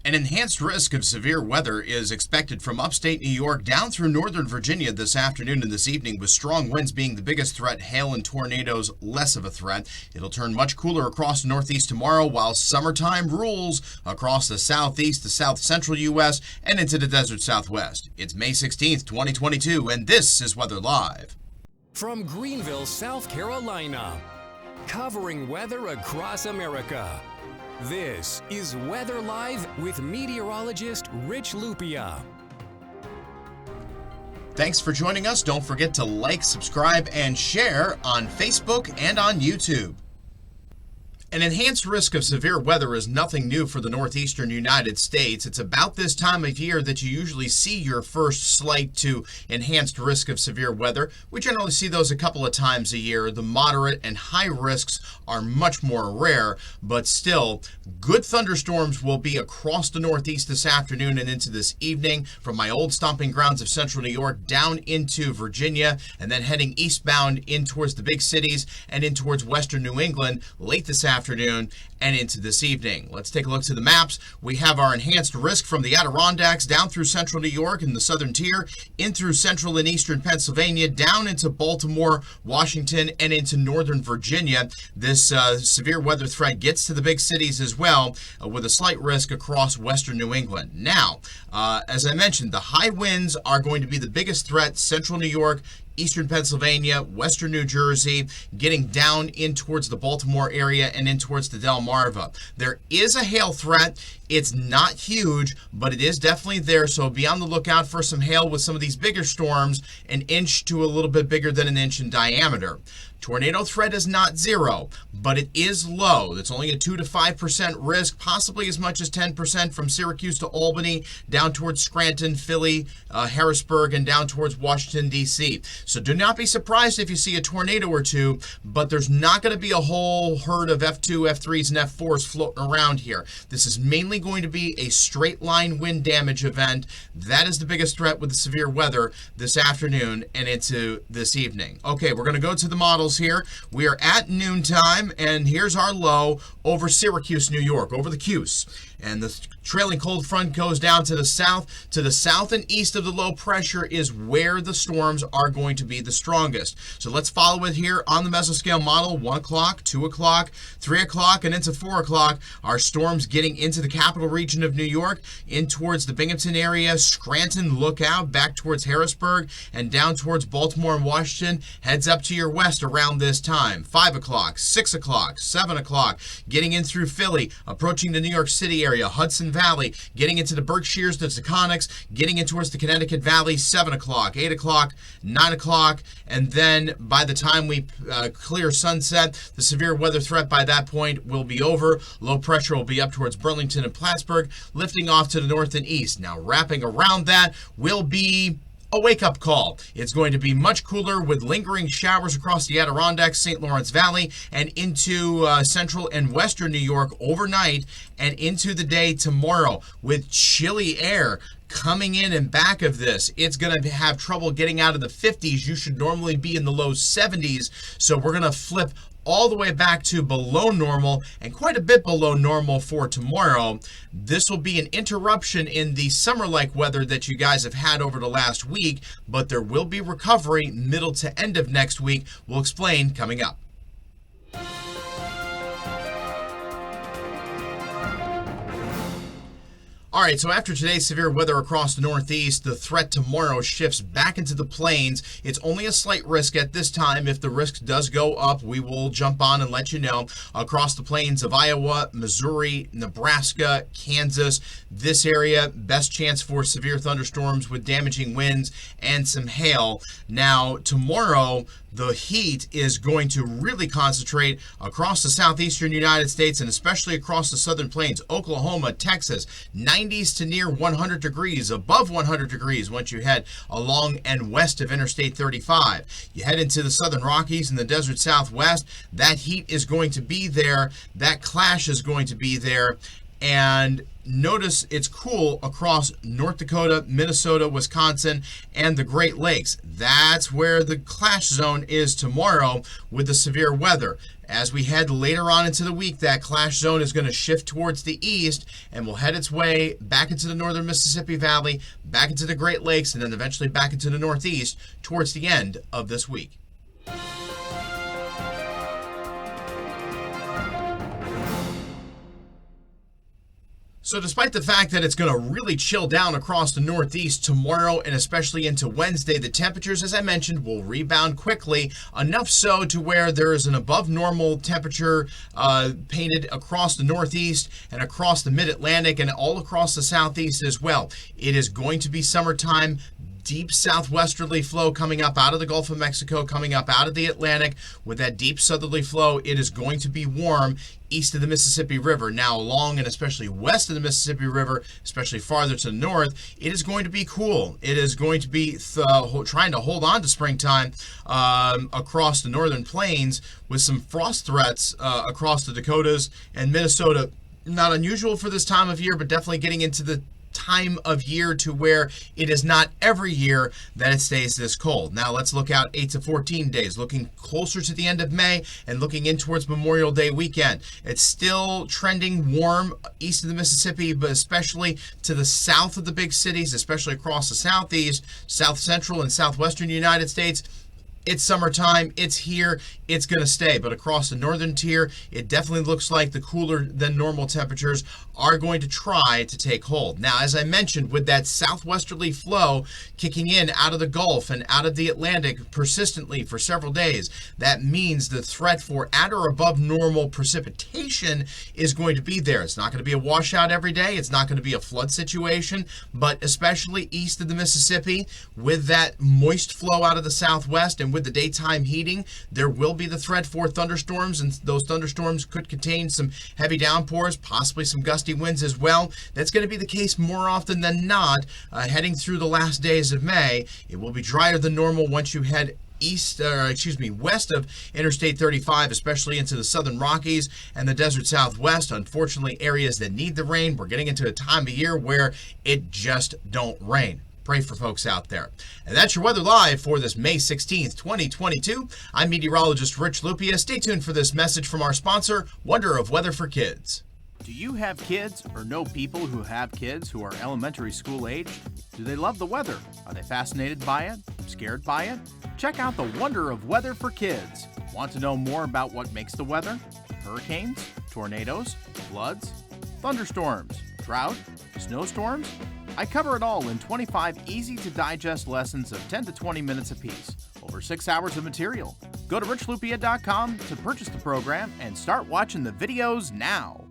An enhanced risk of severe weather is expected from upstate New York down through northern Virginia this afternoon and this evening, with strong winds being the biggest threat, hail and tornadoes less of a threat. It'll turn much cooler across the northeast tomorrow, while summertime rules across the southeast, the south central U.S., and into the desert southwest. It's May 16th, 2022, and this is Weather Live. From Greenville, South Carolina, covering weather across America. This is Weather Live with meteorologist Rich Lupia. Thanks for joining us. Don't forget to like, subscribe, and share on Facebook and on YouTube. An enhanced risk of severe weather is nothing new for the northeastern United States. It's about this time of year that you usually see your first slight to enhanced risk of severe weather. We generally see those a couple of times a year. The moderate and high risks are much more rare, but still, good thunderstorms will be across the northeast this afternoon and into this evening, from my old stomping grounds of central New York down into Virginia, and then heading eastbound in towards the big cities and in towards western New England late this afternoon and into this evening. Let's take a look to the maps. We have our enhanced risk from the Adirondacks down through central New York and the southern tier, in through central and eastern Pennsylvania, down into Baltimore, Washington, and into northern Virginia. This severe weather threat gets to the big cities as well, with a slight risk across western New England. Now, as I mentioned, the high winds are going to be the biggest threat. Central New York, eastern Pennsylvania, western New Jersey, getting down in towards the Baltimore area and in towards the Delmarva. There is a hail threat. It's not huge, but it is definitely there, so be on the lookout for some hail with some of these bigger storms, an inch to a little bit bigger than an inch in diameter. Tornado threat is not zero, but it is low. It's only a 2 to 5% risk, possibly as much as 10% from Syracuse to Albany, down towards Scranton, Philly, Harrisburg, and down towards Washington, D.C. So do not be surprised if you see a tornado or two, but there's not going to be a whole herd of F2, F3s, and F4s floating around here. This is mainly going to be a straight line wind damage event. That is the biggest threat with the severe weather this afternoon and into this evening. Okay, we're going to go to the models here. We are at noontime, and here's our low over Syracuse, New York, over the Cuse. And the trailing cold front goes down to the south. To the south and east of the low pressure is where the storms are going to be the strongest. So let's follow it here on the mesoscale model. 1 o'clock, 2 o'clock, 3 o'clock, and into 4 o'clock. Our storms getting into the capital region of New York, in towards the Binghamton area, Scranton, Lookout, back towards Harrisburg, and down towards Baltimore and Washington. Heads up to your west around this time. 5 o'clock, 6 o'clock, 7 o'clock, getting in through Philly, approaching the New York City area, Hudson Valley, getting into the Berkshires, the Taconics, getting in towards the Connecticut Valley, 7 o'clock, 8 o'clock, 9 o'clock, and then by the time we clear sunset, the severe weather threat by that point will be over. Low pressure will be up towards Burlington and Plattsburgh, lifting off to the north and east. Now, wrapping around that will be a wake-up call. It's going to be much cooler with lingering showers across the Adirondacks, St. Lawrence Valley, and into central and western New York overnight and into the day tomorrow, with chilly air coming in and back of this. It's going to have trouble getting out of the 50s. You should normally be in the low 70s, so we're going to flip all the way back to below normal, and quite a bit below normal for tomorrow. This will be an interruption in the summer-like weather that you guys have had over the last week, but there will be recovery middle to end of next week. We'll explain coming up. All right, so after today's severe weather across the Northeast, the threat tomorrow shifts back into the plains. It's only a slight risk at this time. If the risk does go up, we will jump on and let you know. Across the plains of Iowa, Missouri, Nebraska, Kansas, this area, best chance for severe thunderstorms with damaging winds and some hail. Now, tomorrow, the heat is going to really concentrate across the southeastern United States and especially across the southern plains, Oklahoma, Texas, 90s to near 100 degrees, above 100 degrees once you head along and west of Interstate 35. You head into the southern Rockies and the desert southwest, that heat is going to be there, that clash is going to be there, and notice it's cool across North Dakota, Minnesota, Wisconsin, and the Great Lakes. That's where the clash zone is tomorrow with the severe weather. As we head later on into the week, that clash zone is going to shift towards the east and will head its way back into the northern Mississippi Valley, back into the Great Lakes, and then eventually back into the northeast towards the end of this week. So despite the fact that it's going to really chill down across the northeast tomorrow and especially into Wednesday, the temperatures, as I mentioned, will rebound quickly, enough so to where there is an above normal temperature painted across the northeast and across the mid-Atlantic and all across the southeast as well. It is going to be summertime. Deep southwesterly flow coming up out of the Gulf of Mexico, coming up out of the Atlantic. With that deep southerly flow, it is going to be warm east of the Mississippi River. Now along and especially west of the Mississippi River, especially farther to the north, it is going to be cool. It is going to be trying to hold on to springtime across the northern plains with some frost threats across the Dakotas and Minnesota. Not unusual for this time of year, but definitely getting into the time of year to where it is not every year that it stays this cold. Now let's look out 8 to 14 days, looking closer to the end of May and looking in towards Memorial Day weekend. It's still trending warm east of the Mississippi, but especially to the south of the big cities, especially across the southeast, south central, and southwestern United States. It's summertime, it's here, it's going to stay. But across the northern tier, it definitely looks like the cooler than normal temperatures are going to try to take hold. Now, as I mentioned, with that southwesterly flow kicking in out of the Gulf and out of the Atlantic persistently for several days, that means the threat for at or above normal precipitation is going to be there. It's not going to be a washout every day. It's not going to be a flood situation, but especially east of the Mississippi, with that moist flow out of the southwest and with the daytime heating, there will be the threat for thunderstorms, and those thunderstorms could contain some heavy downpours, possibly some gusty winds as well. That's going to be the case more often than not heading through the last days of May. It will be drier than normal once you head west of Interstate 35, especially into the southern Rockies and the desert Southwest. Unfortunately, areas that need the rain, we're getting into a time of year where it just don't rain. Pray for folks out there. And that's your weather live for this May 16th, 2022. I'm meteorologist Rich Lupia. Stay tuned for this message from our sponsor, Wonder of Weather for Kids. Do you have kids or know people who have kids who are elementary school age? Do they love the weather? Are they fascinated by it? Scared by it? Check out the Wonder of Weather for Kids. Want to know more about what makes the weather? Hurricanes, tornadoes, floods, thunderstorms, drought, snowstorms? I cover it all in 25 easy-to-digest lessons of 10 to 20 minutes apiece. Over 6 hours of material. Go to richlupia.com to purchase the program and start watching the videos now.